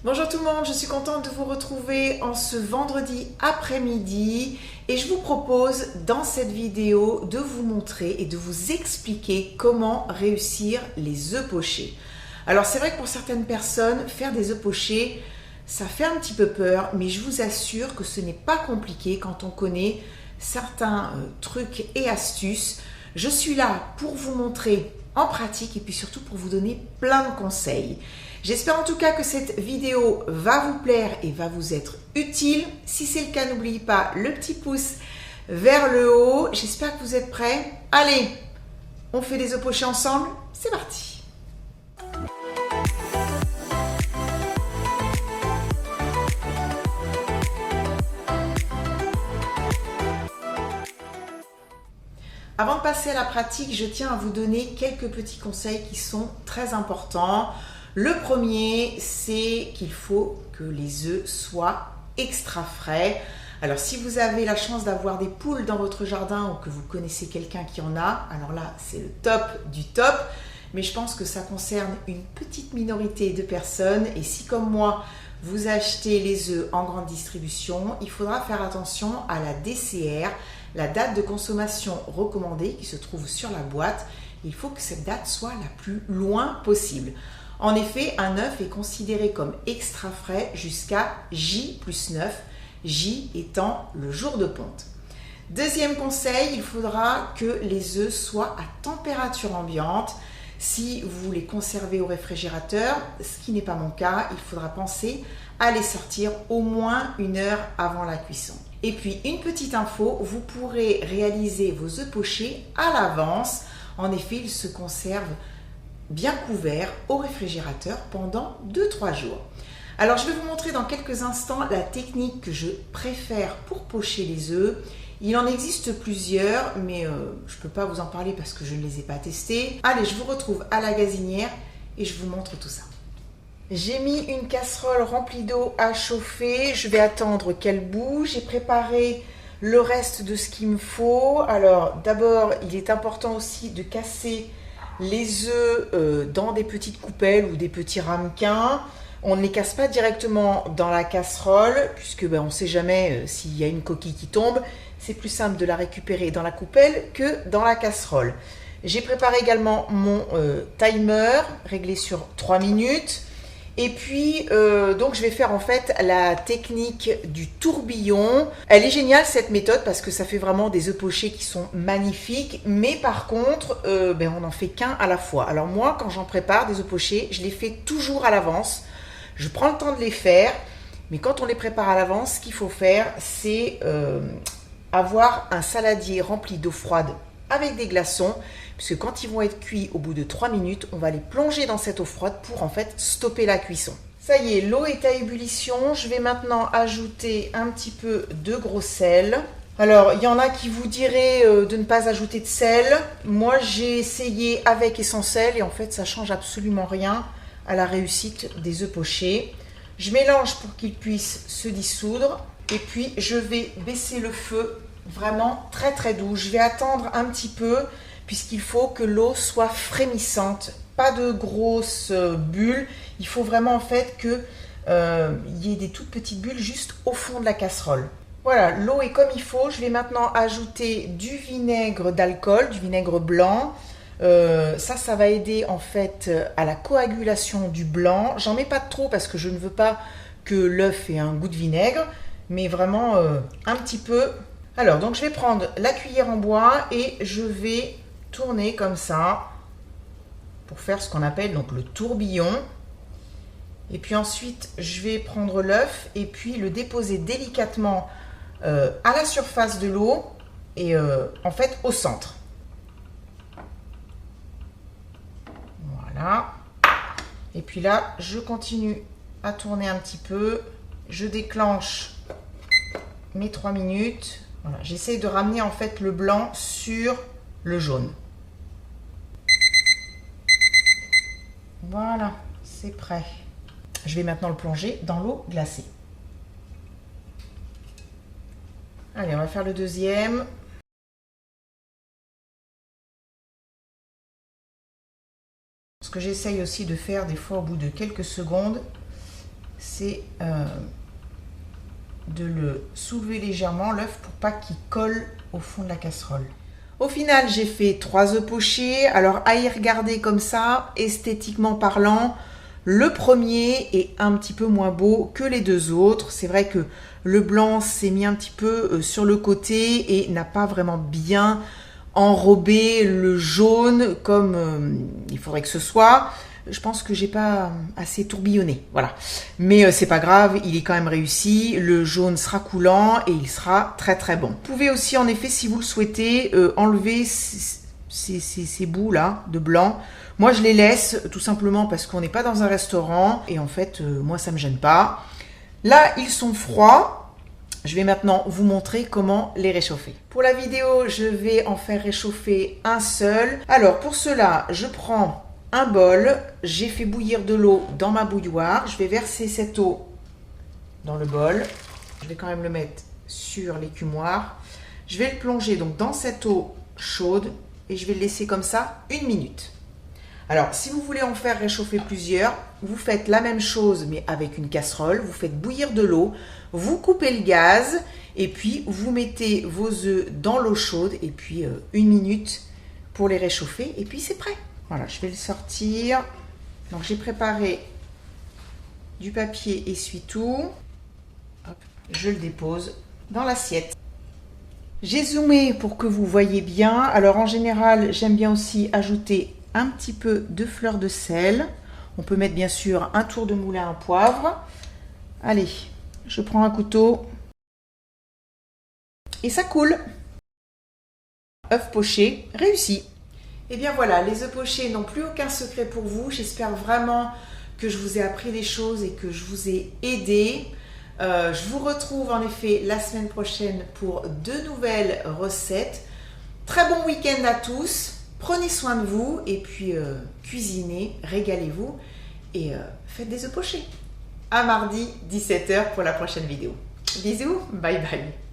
Bonjour tout le monde, je suis contente de vous retrouver en ce vendredi après-midi et je vous propose dans cette vidéo de vous montrer et de vous expliquer comment réussir les œufs pochés. Alors c'est vrai que pour certaines personnes, faire des œufs pochés, ça fait un petit peu peur, mais je vous assure que ce n'est pas compliqué quand on connaît certains trucs et astuces. Je suis là pour vous montrer en pratique et puis surtout pour vous donner plein de conseils. J'espère en tout cas que cette vidéo va vous plaire et va vous être utile. Si c'est le cas, n'oubliez pas le petit pouce vers le haut. J'espère que vous êtes prêts. Allez, on fait des œufs pochés ensemble. C'est parti. Avant de passer à la pratique, je tiens à vous donner quelques petits conseils qui sont très importants. Le premier, c'est qu'il faut que les œufs soient extra frais. Alors si vous avez la chance d'avoir des poules dans votre jardin ou que vous connaissez quelqu'un qui en a, alors là c'est le top du top. Mais je pense que ça concerne une petite minorité de personnes. Et si comme moi, vous achetez les œufs en grande distribution, il faudra faire attention à la DCR, la date de consommation recommandée qui se trouve sur la boîte. Il faut que cette date soit la plus loin possible. En effet, un œuf est considéré comme extra frais jusqu'à J+9, J étant le jour de ponte. Deuxième conseil, il faudra que les œufs soient à température ambiante. Si vous les conservez au réfrigérateur, ce qui n'est pas mon cas, il faudra penser à les sortir au moins 1 heure avant la cuisson. Et puis une petite info, vous pourrez réaliser vos œufs pochés à l'avance. En effet, ils se conservent bien couverts au réfrigérateur pendant 2-3 jours. Alors je vais vous montrer dans quelques instants la technique que je préfère pour pocher les œufs. Il en existe plusieurs, mais je ne peux pas vous en parler parce que je ne les ai pas testés. Allez, je vous retrouve à la gazinière et je vous montre tout ça. J'ai mis une casserole remplie d'eau à chauffer. Je vais attendre qu'elle bouge. J'ai préparé le reste de ce qu'il me faut. Alors d'abord, il est important aussi de casser les œufs dans des petites coupelles ou des petits ramequins. On ne les casse pas directement dans la casserole puisque on ne sait jamais s'il y a une coquille qui tombe. C'est plus simple de la récupérer dans la coupelle que dans la casserole. J'ai préparé également mon timer réglé sur 3 minutes. Et puis, donc je vais faire en fait la technique du tourbillon. Elle est géniale cette méthode parce que ça fait vraiment des œufs pochés qui sont magnifiques. Mais par contre, on n'en fait qu'un à la fois. Alors moi, quand j'en prépare des œufs pochés, je les fais toujours à l'avance. Je prends le temps de les faire. Mais quand on les prépare à l'avance, ce qu'il faut faire, c'est avoir un saladier rempli d'eau froide avec des glaçons, puisque quand ils vont être cuits au bout de 3 minutes, on va les plonger dans cette eau froide pour en fait stopper la cuisson. Ça y est, l'eau est à ébullition. Je vais maintenant ajouter un petit peu de gros sel. Alors, il y en a qui vous diraient de ne pas ajouter de sel. Moi, j'ai essayé avec et sans sel et en fait, ça change absolument rien à la réussite des œufs pochés. Je mélange pour qu'ils puissent se dissoudre et puis je vais baisser le feu vraiment très très doux. Je vais attendre un petit peu puisqu'il faut que l'eau soit frémissante, pas de grosses bulles. Il faut vraiment en fait qu'il y ait des toutes petites bulles juste au fond de la casserole. Voilà, l'eau est comme il faut. Je vais maintenant ajouter du vinaigre d'alcool, du vinaigre blanc. Ça va aider en fait à la coagulation du blanc. J'en mets pas trop parce que je ne veux pas que l'œuf ait un goût de vinaigre, mais vraiment un petit peu. Alors, donc je vais prendre la cuillère en bois et je vais tourner comme ça pour faire ce qu'on appelle donc le tourbillon. Et puis ensuite, je vais prendre l'œuf et puis le déposer délicatement à la surface de l'eau et en fait au centre. Voilà. Et puis là, je continue à tourner un petit peu. Je déclenche mes 3 minutes. Voilà, j'essaie de ramener en fait le blanc sur le jaune. Voilà, c'est prêt. Je vais maintenant le plonger dans l'eau glacée. Allez, on va faire le deuxième. Ce que j'essaye aussi de faire des fois au bout de quelques secondes, c'est de le soulever légèrement, l'œuf, pour pas qu'il colle au fond de la casserole. Au final, j'ai fait 3 œufs pochés. Alors, à y regarder comme ça, esthétiquement parlant, le premier est un petit peu moins beau que les 2 autres. C'est vrai que le blanc s'est mis un petit peu sur le côté et n'a pas vraiment bien enrobé le jaune comme il faudrait que ce soit. Je pense que j'ai pas assez tourbillonné, voilà. Mais c'est pas grave, il est quand même réussi. Le jaune sera coulant et il sera très très bon. Vous pouvez aussi, en effet, si vous le souhaitez, enlever ces bouts là de blanc. Moi, je les laisse tout simplement parce qu'on n'est pas dans un restaurant et en fait, moi, ça me gêne pas. Là, ils sont froids. Je vais maintenant vous montrer comment les réchauffer. Pour la vidéo, je vais en faire réchauffer un seul. Alors, pour cela, je prends un bol, j'ai fait bouillir de l'eau dans ma bouilloire. Je vais verser cette eau dans le bol. Je vais quand même le mettre sur l'écumoire. Je vais le plonger donc dans cette eau chaude et je vais le laisser comme ça 1 minute. Alors, si vous voulez en faire réchauffer plusieurs, vous faites la même chose mais avec une casserole. Vous faites bouillir de l'eau, vous coupez le gaz et puis vous mettez vos œufs dans l'eau chaude et puis 1 minute pour les réchauffer et puis c'est prêt. Voilà, je vais le sortir. Donc, j'ai préparé du papier essuie-tout. Hop, je le dépose dans l'assiette. J'ai zoomé pour que vous voyez bien. Alors, en général, j'aime bien aussi ajouter un petit peu de fleur de sel. On peut mettre bien sûr un tour de moulin à poivre. Allez, je prends un couteau. Et ça coule. œuf poché réussi. Et bien voilà, les œufs pochés n'ont plus aucun secret pour vous. J'espère vraiment que je vous ai appris des choses et que je vous ai aidé. Je vous retrouve en effet la semaine prochaine pour de nouvelles recettes. Très bon week-end à tous. Prenez soin de vous et puis cuisinez, régalez-vous et faites des œufs pochés. À mardi 17 h pour la prochaine vidéo. Bisous, bye bye.